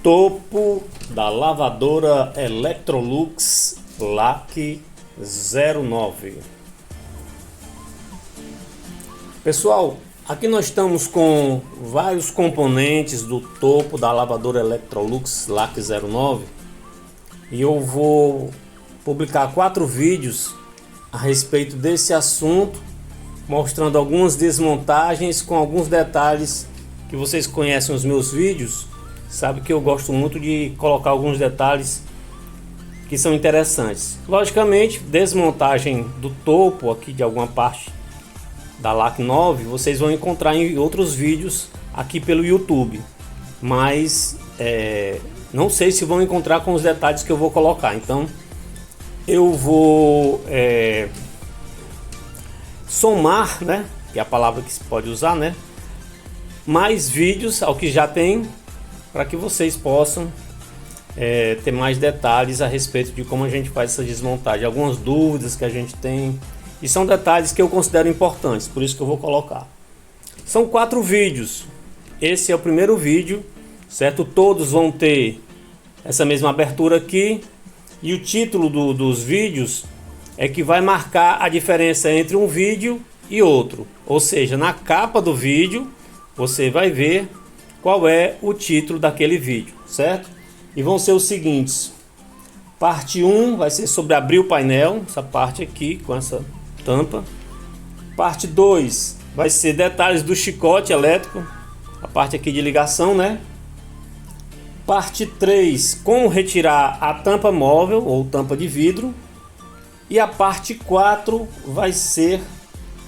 Topo da lavadora Electrolux LAC 09. Pessoal, aqui nós estamos com vários componentes do topo da lavadora Electrolux LAC 09 e eu vou publicar 4 vídeos a respeito desse assunto, mostrando algumas desmontagens com alguns detalhes que vocês conhecem os meus vídeos. Sabe que eu gosto muito de colocar alguns detalhes que são interessantes. Logicamente, desmontagem do topo aqui de alguma parte da LAC 9 vocês vão encontrar em outros vídeos aqui pelo YouTube, mas não sei se vão encontrar com os detalhes que eu vou colocar. Então eu vou somar, né, que é a palavra que se pode usar, né, mais vídeos ao que já tem, para que vocês possam ter mais detalhes a respeito de como a gente faz essa desmontagem, algumas dúvidas que a gente tem, e são detalhes que eu considero importantes, por isso que eu vou colocar. São 4 vídeos, esse é o primeiro vídeo, certo? Todos vão ter essa mesma abertura aqui, e o título dos vídeos é que vai marcar a diferença entre um vídeo e outro, ou seja, na capa do vídeo você vai ver qual é o título daquele vídeo, certo? E vão ser os seguintes: parte 1 vai ser sobre abrir o painel, essa parte aqui com essa tampa. Parte 2 vai ser detalhes do chicote elétrico, a parte aqui de ligação, né? Parte 3, como retirar a tampa móvel ou tampa de vidro. E a parte 4 vai ser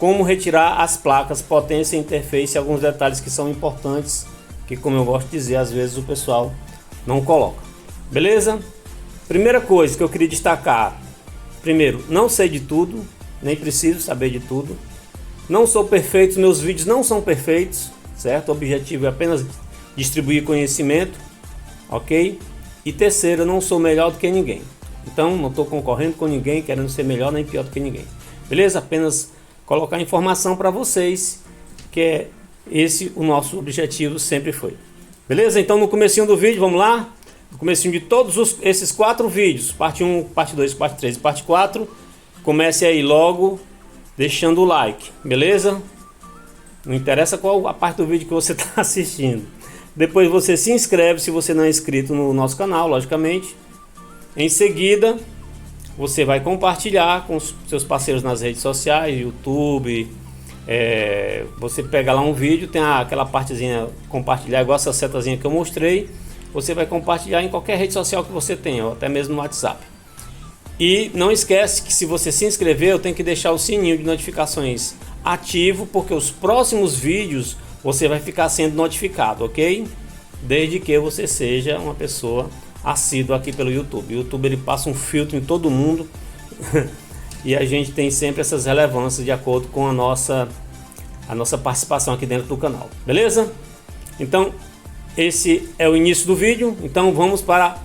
como retirar as placas, potência, interface, alguns detalhes que são importantes, que, como eu gosto de dizer, às vezes o pessoal não coloca. Beleza? Primeira coisa que eu queria destacar: primeiro, não sei de tudo, nem preciso saber de tudo. Não sou perfeito, meus vídeos não são perfeitos, certo? O objetivo é apenas distribuir conhecimento, ok? E terceiro, não sou melhor do que ninguém. Então não estou concorrendo com ninguém, querendo ser melhor nem pior do que ninguém. Beleza? Apenas colocar informação para vocês, que é esse o nosso objetivo, sempre foi. Beleza? Então no comecinho do vídeo, vamos lá? No comecinho de todos esses 4 vídeos, parte 1, parte 2, parte 3 e parte 4, comece aí logo deixando o like, beleza? Não interessa qual a parte do vídeo que você está assistindo. Depois você se inscreve se você não é inscrito no nosso canal, logicamente. Em seguida, você vai compartilhar com os seus parceiros nas redes sociais, YouTube. Você pega lá um vídeo, tem aquela partezinha compartilhar, igual essa setazinha que eu mostrei. Você vai compartilhar em qualquer rede social que você tenha, ou até mesmo no WhatsApp. E não esquece que, se você se inscrever, tem que deixar o sininho de notificações ativo, porque os próximos vídeos você vai ficar sendo notificado, ok? Desde que você seja uma pessoa assídua aqui pelo YouTube. O YouTube, ele passa um filtro em todo mundo e a gente tem sempre essas relevâncias de acordo com a nossa participação aqui dentro do canal, beleza? Então esse é o início do vídeo. Então vamos para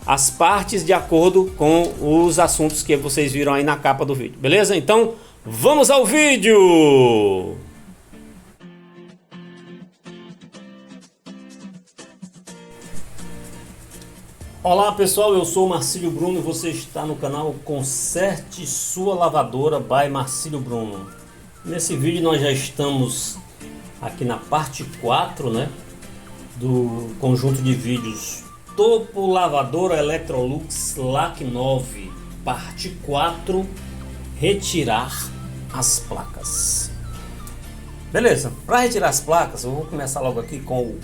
as partes de acordo com os assuntos que vocês viram aí na capa do vídeo, beleza? Então vamos ao vídeo! Olá pessoal, eu sou o Marcílio Bruno e você está no canal Conserte Sua Lavadora by Marcílio Bruno. Nesse vídeo nós já estamos aqui na parte 4, né, do conjunto de vídeos Topo Lavadora Electrolux LAC 9, parte 4, retirar as placas. Beleza, para retirar as placas eu vou começar logo aqui com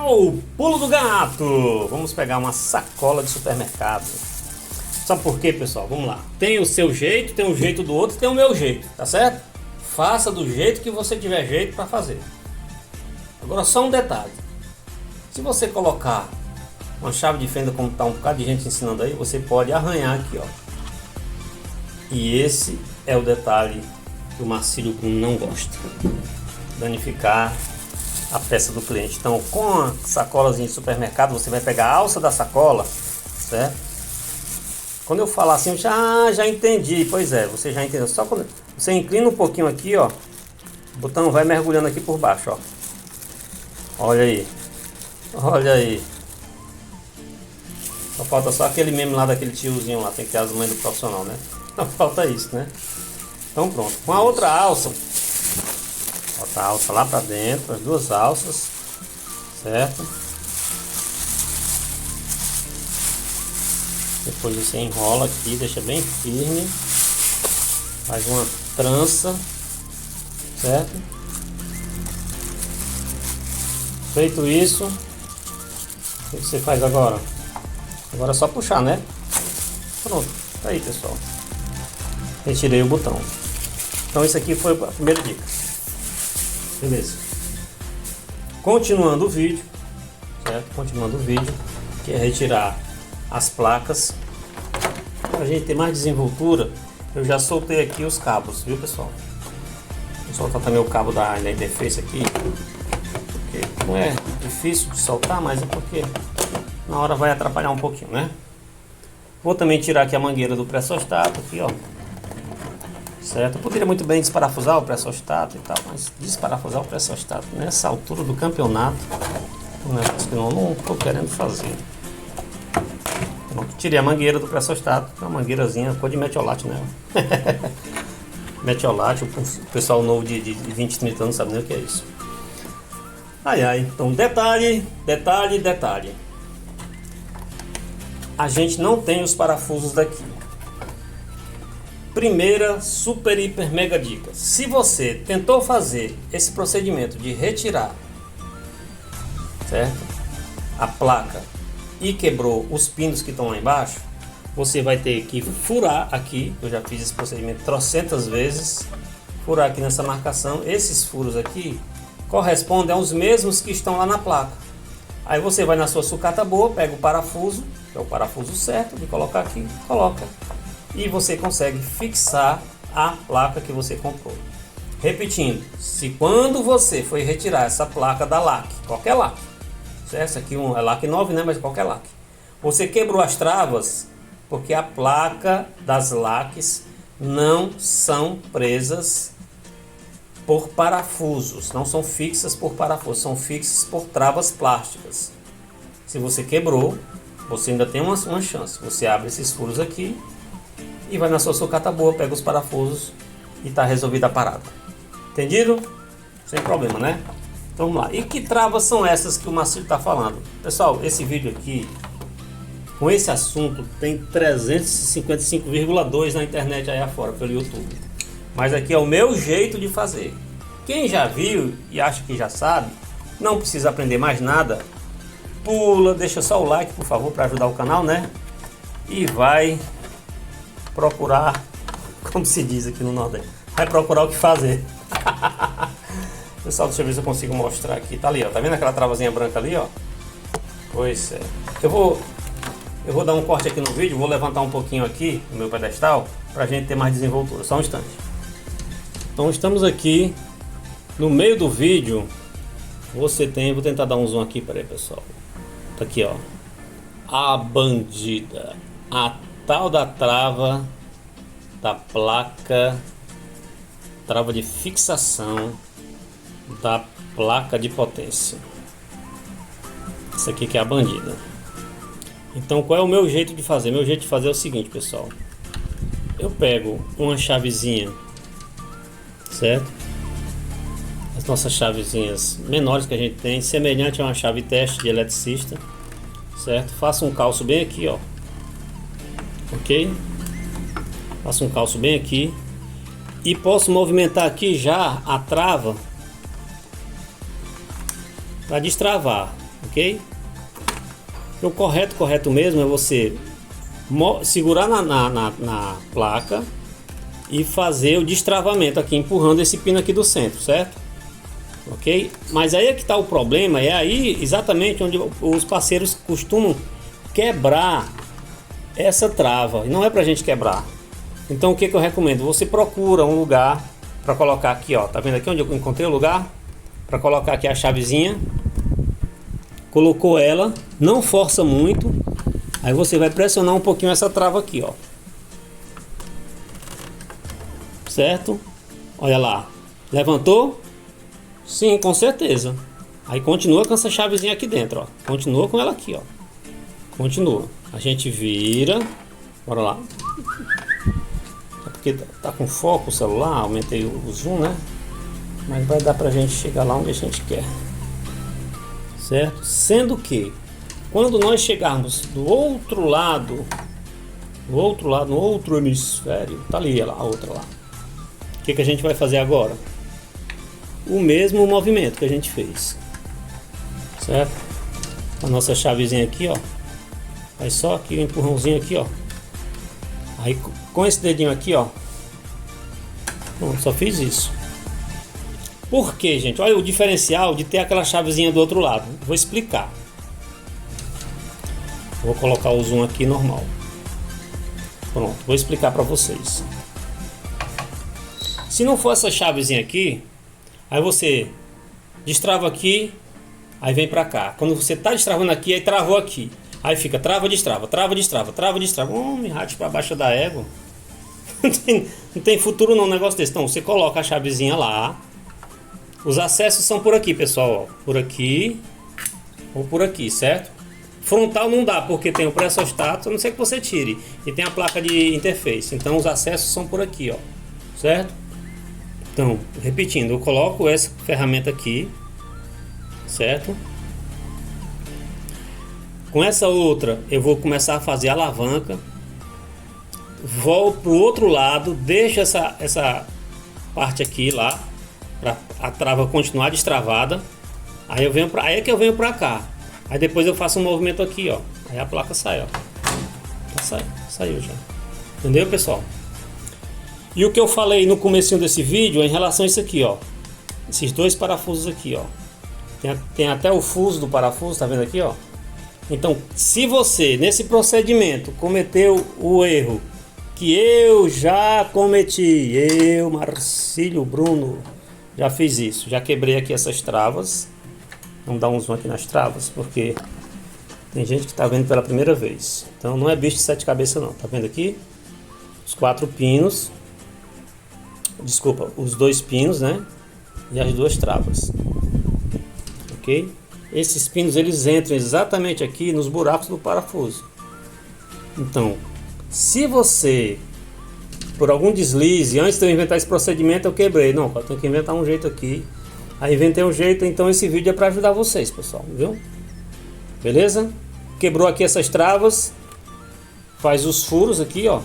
o pulo do gato. Vamos pegar uma sacola de supermercado. Sabe por quê, pessoal? Vamos lá. Tem o seu jeito, tem o jeito do outro, tem o meu jeito, tá certo? Faça do jeito que você tiver jeito para fazer. Agora só um detalhe: se você colocar uma chave de fenda, como tá um bocado de gente ensinando aí, você pode arranhar aqui, ó. E esse é o detalhe que o Marcílio não gosta: danificar a peça do cliente. Então, com a sacolazinha de supermercado, você vai pegar a alça da sacola, certo? Quando eu falar assim, já entendi. Pois é, você já entendeu. Só quando você inclina um pouquinho aqui, ó, o botão vai mergulhando aqui por baixo, ó. Olha aí. Olha aí. Só falta só aquele meme lá daquele tiozinho lá, tem que ter as mães do profissional, né? Não falta isso, né? Então pronto. Com a outra alça, bota a alça lá pra dentro, as duas alças, certo? Depois você enrola aqui, deixa bem firme, faz uma trança, certo? Feito isso, o que você faz agora? Agora é só puxar, né? Pronto, tá aí, pessoal. Retirei o botão. Então isso aqui foi a primeira dica. Beleza. Continuando o vídeo, certo? Continuando o vídeo, que é retirar as placas. Para a gente ter mais desenvoltura, eu já soltei aqui os cabos, viu, pessoal? Vou soltar também o cabo da interface aqui, porque não é difícil de soltar, mas é porque na hora vai atrapalhar um pouquinho, né? Vou também tirar aqui a mangueira do pressostato, aqui, ó. Certo? Eu poderia muito bem desparafusar o pressostato e tal, mas desparafusar o pressostato nessa altura do campeonato, um negócio que eu não estou querendo fazer. Pronto, tirei a mangueira do pressostato, uma mangueirazinha cor de metiolate nela. Metiolate, o pessoal novo de 20, 30 anos não sabe nem o que é isso. Ai ai, então detalhe. A gente não tem os parafusos daqui. Primeira super hiper mega dica: se você tentou fazer esse procedimento de retirar, certo, a placa e quebrou os pinos que estão lá embaixo, você vai ter que furar aqui. Eu já fiz esse procedimento trocentas vezes. Furar aqui nessa marcação. Esses furos aqui correspondem aos mesmos que estão lá na placa. Aí você vai na sua sucata boa, pega o parafuso, que é o parafuso certo de colocar aqui, coloca, e você consegue fixar a placa que você comprou. Repetindo, se quando você foi retirar essa placa da LAC, qualquer LAC, certo? Essa aqui é LAC 9, né? Mas qualquer LAC, você quebrou as travas, porque a placa das LACs não são presas por parafusos, não são fixas por parafusos, são fixas por travas plásticas. Se você quebrou, você ainda tem uma chance. Você abre esses furos aqui e vai na sua sucata boa, pega os parafusos e está resolvida a parada. Entendido? Sem problema, né? Então vamos lá. E que travas são essas que o Marcílio está falando? Pessoal, esse vídeo aqui, com esse assunto, tem 355,2 na internet aí afora, pelo YouTube. Mas aqui é o meu jeito de fazer. Quem já viu e acha que já sabe, não precisa aprender mais nada, pula, deixa só o like, por favor, para ajudar o canal, né? E vai procurar, como se diz aqui no Nordeste, vai procurar o que fazer. Pessoal, deixa eu ver se eu consigo mostrar aqui. Tá ali, ó. Tá vendo aquela travazinha branca ali, ó? Pois é. Eu vou dar um corte aqui no vídeo, vou levantar um pouquinho aqui no meu pedestal pra gente ter mais desenvoltura. Só um instante. Então estamos aqui no meio do vídeo. Vou tentar dar um zoom aqui, peraí, pessoal. Tá aqui, ó. A bandida. A tal da trava da placa, trava de fixação da placa de potência. Essa aqui que é a bandida. Então qual é o meu jeito de fazer? Meu jeito de fazer é o seguinte, pessoal. Eu pego uma chavezinha, certo? As nossas chavezinhas menores que a gente tem, semelhante a uma chave teste de eletricista, certo? Faço um calço bem aqui, ó. Ok? Faço um calço bem aqui e posso movimentar aqui já a trava para destravar, ok? O correto mesmo é você segurar na placa e fazer o destravamento aqui, empurrando esse pino aqui do centro, certo? Ok? Mas aí é que está o problema, é aí exatamente onde os parceiros costumam quebrar essa trava, e não é pra gente quebrar. Então o que eu recomendo? Você procura um lugar para colocar aqui, ó. Tá vendo aqui onde eu encontrei o lugar? Para colocar aqui a chavezinha. Colocou ela, não força muito. Aí você vai pressionar um pouquinho essa trava aqui, ó. Certo? Olha lá. Levantou? Sim, com certeza. Aí continua com essa chavezinha aqui dentro, ó. Continua com ela aqui, ó. Continua. A gente vira. Bora lá. É porque tá com foco o celular, aumentei o zoom, né? Mas vai dar pra gente chegar lá onde a gente quer. Certo? Sendo que quando nós chegarmos do outro lado, no outro hemisfério, tá ali a outra lá. O que a gente vai fazer agora? O mesmo movimento que a gente fez. Certo? A nossa chavezinha aqui, ó. Faz só aqui um empurrãozinho aqui, ó. Aí com esse dedinho aqui, ó. Pronto, só fiz isso. Por quê, gente? Olha o diferencial de ter aquela chavezinha do outro lado. Vou explicar. Vou colocar o zoom aqui normal. Pronto, vou explicar para vocês. Se não for essa chavezinha aqui, aí você destrava aqui, aí vem para cá. Quando você tá destravando aqui, aí travou aqui. Aí fica trava, destrava, trava, destrava, trava, destrava. Me rate para baixo da égua. Não tem futuro não um negócio desse. Então você coloca a chavezinha lá. Os acessos são por aqui, pessoal, ó. Por aqui ou por aqui, certo? Frontal não dá, porque tem o pré-sostato, a não ser que você tire. E tem a placa de interface. Então os acessos são por aqui, ó. Certo? Então, repetindo, eu coloco essa ferramenta aqui. Certo? Com essa outra, eu vou começar a fazer a alavanca. Volto pro outro lado, deixo essa parte aqui lá. Para a trava continuar destravada. Aí é que eu venho para cá. Aí depois eu faço um movimento aqui, ó. Aí a placa sai, ó. Saiu já. Entendeu, pessoal? E o que eu falei no comecinho desse vídeo é em relação a isso aqui, ó. Esses dois parafusos aqui, ó. Tem até o fuso do parafuso, tá vendo aqui, ó? Então, se você nesse procedimento cometeu o erro que eu já cometi, eu, Marcílio Bruno, já fiz isso, já quebrei aqui essas travas. Vamos dar um zoom aqui nas travas, porque tem gente que está vendo pela primeira vez. Então não é bicho de sete cabeças não, tá vendo aqui? Os 4 pinos, desculpa, os 2 pinos, né? E as 2 travas. Ok? Esses pinos eles entram exatamente aqui nos buracos do parafuso. Então, se você por algum deslize, antes de eu inventar esse procedimento eu quebrei. Não, eu tenho que inventar um jeito aqui. Aí inventei um jeito, então esse vídeo é para ajudar vocês, pessoal, viu? Beleza? Quebrou aqui essas travas. Faz os furos aqui, ó.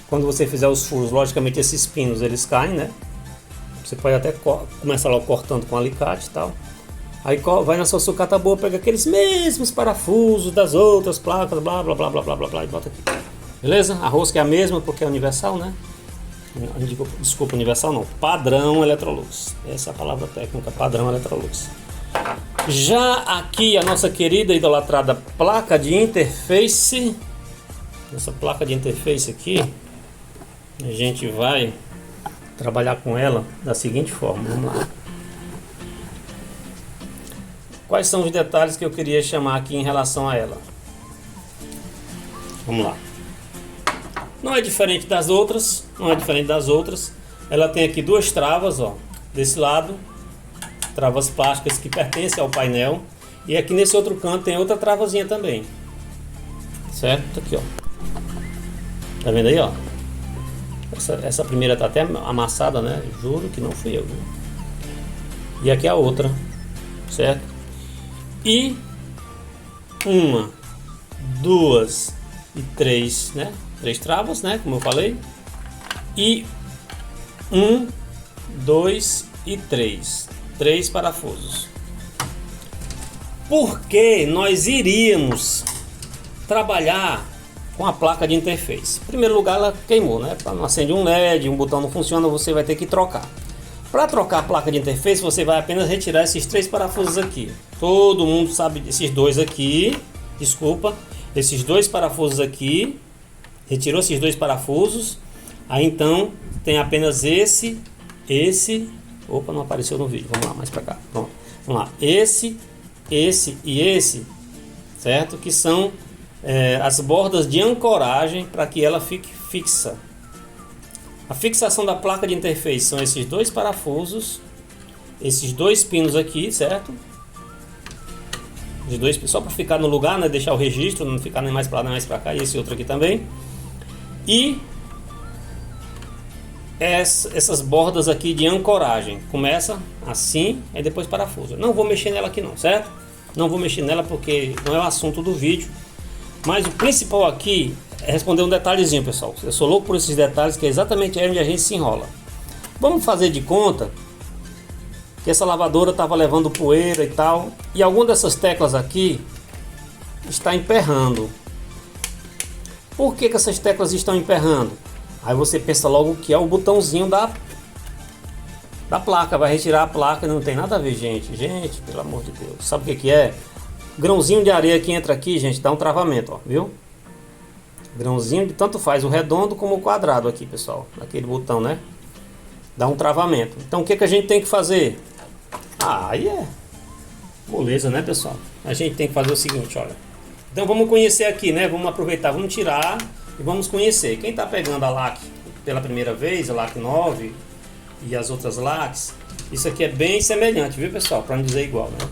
Quando você fizer os furos, logicamente esses pinos eles caem, né? Você pode até começar logo cortando com alicate e tal. Aí vai na sua sucata boa, pega aqueles mesmos parafusos das outras placas, blá blá blá blá blá blá blá, e bota aqui. Beleza? A rosca é a mesma porque é universal, né? Desculpa, universal não. Padrão Electrolux. Essa é a palavra técnica, padrão Electrolux. Já aqui a nossa querida idolatrada placa de interface. Essa placa de interface aqui, a gente vai trabalhar com ela da seguinte forma. Vamos lá. Quais são os detalhes que eu queria chamar aqui em relação a ela? Vamos lá. Não é diferente das outras, Ela tem aqui 2 travas, ó, desse lado, travas plásticas que pertencem ao painel, e aqui nesse outro canto tem outra travazinha também. Certo? Tá aqui, ó. Tá vendo aí, ó? Essa primeira tá até amassada, né? Juro que não fui eu, viu? E aqui a outra, certo? E 1, 2 e 3, né? 3 travas, né? Como eu falei. E 1, 2 e 3. 3 parafusos. Por que nós iríamos trabalhar com a placa de interface? Em primeiro lugar, ela queimou, né? Não acende um LED, um botão não funciona, você vai ter que trocar. Para trocar a placa de interface, você vai apenas retirar esses 3 parafusos aqui. Todo mundo sabe desses 2 aqui. Desculpa, esses 2 parafusos aqui. Retirou esses 2 parafusos. Aí então tem apenas esse. Opa, não apareceu no vídeo. Vamos lá, mais para cá. Pronto. Vamos lá. Esse e esse, certo? Que são as bordas de ancoragem para que ela fique fixa. A fixação da placa de interface são esses 2 parafusos, esses 2 pinos aqui, certo? de dois, só para ficar no lugar, né? Deixar o registro, não ficar nem mais para lá nem mais para cá. E esse outro aqui também. E essas bordas aqui de ancoragem, começa assim e depois parafusa. Não vou mexer nela aqui não, certo? Não vou mexer nela porque não é o assunto do vídeo. Mas o principal aqui é responder um detalhezinho, pessoal. Eu sou louco por esses detalhes, que é exatamente aí onde a gente se enrola. Vamos fazer de conta que essa lavadora estava levando poeira e tal, e alguma dessas teclas aqui está emperrando. Por que essas teclas estão emperrando? Aí você pensa logo que é o botãozinho da placa, vai retirar a placa, não tem nada a ver, gente, pelo amor de Deus. Sabe o que é? Grãozinho de areia que entra aqui, gente, dá um travamento, ó, viu? Grãozinho de tanto faz o redondo como o quadrado aqui, pessoal, naquele botão, né? Dá um travamento. Então o que a gente tem que fazer? Aí é moleza, né, pessoal? A gente tem que fazer o seguinte, olha. Então vamos conhecer aqui, né? Vamos aproveitar, vamos tirar e vamos conhecer. Quem está pegando a LAC pela primeira vez, a LAC 9 e as outras LACs, isso aqui é bem semelhante, viu, pessoal? Para não dizer igual, né?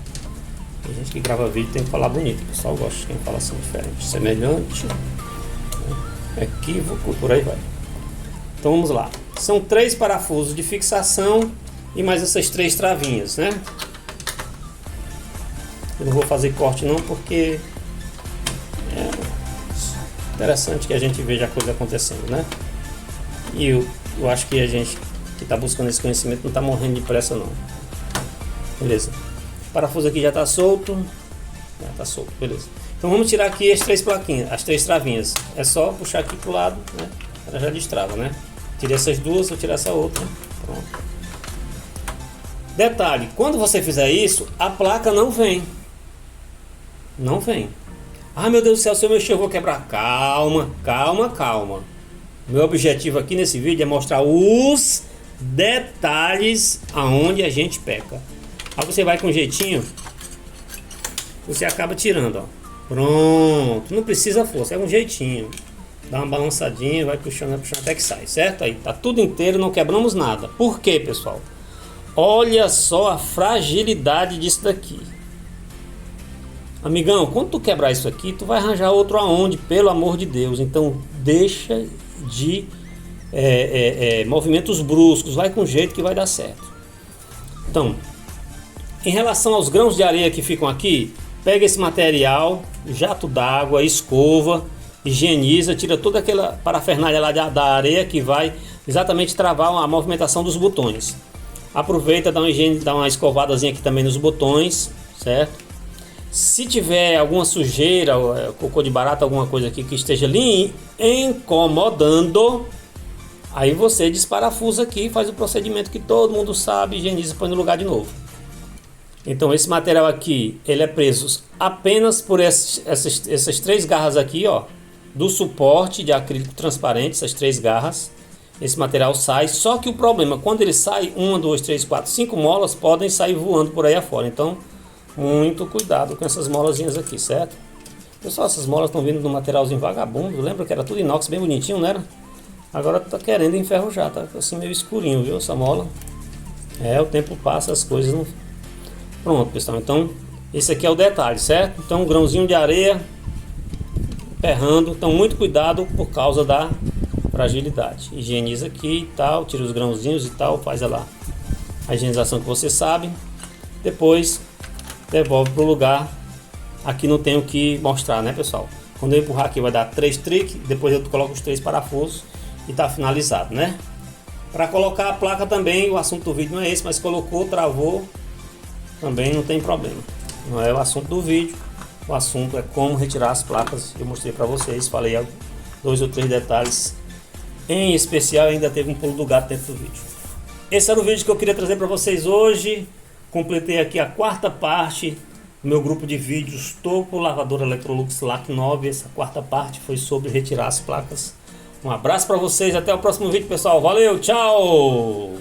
Tem gente que grava vídeo tem que falar bonito. O pessoal gosta de quem fala assim diferente. Semelhante, equívoco, por aí vai. Então vamos lá. São 3 parafusos de fixação e mais essas 3 travinhas, né? Eu não vou fazer corte não, porque é interessante que a gente veja a coisa acontecendo, né? E eu acho que a gente que está buscando esse conhecimento não está morrendo de pressa não. Beleza. O parafuso aqui já está solto. Já está solto, beleza. Então vamos tirar aqui as 3 plaquinhas, as 3 travinhas. É só puxar aqui pro lado, né? Ela já destrava, né? Tirei essas duas, vou tirar essa outra. Pronto. Detalhe, quando você fizer isso, a placa não vem. Não vem. Ah, meu Deus do céu, se eu mexer eu vou quebrar. Calma, calma, calma. Meu objetivo aqui nesse vídeo é mostrar os detalhes aonde a gente peca. Aí você vai com jeitinho, você acaba tirando, ó. Pronto, não precisa força, é um jeitinho. Dá uma balançadinha, vai puxando até que sai, certo? Aí tá tudo inteiro, não quebramos nada. Por quê, pessoal? Olha só a fragilidade disso daqui. Amigão, quando tu quebrar isso aqui, tu vai arranjar outro aonde, pelo amor de Deus. Então deixa de movimentos bruscos, vai com jeito que vai dar certo. Então, em relação aos grãos de areia que ficam aqui, pega esse material, jato d'água, escova, higieniza, tira toda aquela parafernália lá da areia que vai exatamente travar a movimentação dos botões. Aproveita, dá uma higiene, dá uma escovadazinha aqui também nos botões, certo? Se tiver alguma sujeira, cocô de barata, alguma coisa aqui que esteja ali incomodando, aí você desparafusa aqui, faz o procedimento que todo mundo sabe, higieniza e põe no lugar de novo. Então esse material aqui, ele é preso apenas por essas 3 garras aqui, ó, do suporte de acrílico transparente, essas 3 garras. Esse material sai, só que o problema, quando ele sai, 1, 2, 3, 4, 5 molas podem sair voando por aí afora. Então, muito cuidado com essas molazinhas aqui, certo? Pessoal, essas molas estão vindo de um materialzinho vagabundo. Lembra que era tudo inox, bem bonitinho, não era? Agora tá querendo enferrujar, tá assim meio escurinho, viu, essa mola. O tempo passa, as coisas não... Pronto, pessoal, então esse aqui é o detalhe, certo? Então, um grãozinho de areia emperrando, então muito cuidado por causa da fragilidade. Higieniza aqui e tal, tira os grãozinhos e tal, faz lá a higienização que você sabe. Depois devolve para o lugar. Aqui não tem o que mostrar, né, pessoal? Quando eu empurrar aqui vai dar 3 trick, depois eu coloco os 3 parafusos e tá finalizado, né? Para colocar a placa também, o assunto do vídeo não é esse, mas colocou, travou, também não tem problema. Não é o assunto do vídeo, o assunto é como retirar as placas. Eu mostrei para vocês, falei 2 ou 3 detalhes. Em especial, ainda teve um pulo do gato dentro do vídeo. Esse era o vídeo que eu queria trazer para vocês hoje. Completei aqui a 4ª parte do meu grupo de vídeos Topo Lavadora Electrolux LAC 9. Essa 4ª parte foi sobre retirar as placas. Um abraço para vocês, até o próximo vídeo, pessoal. Valeu, tchau!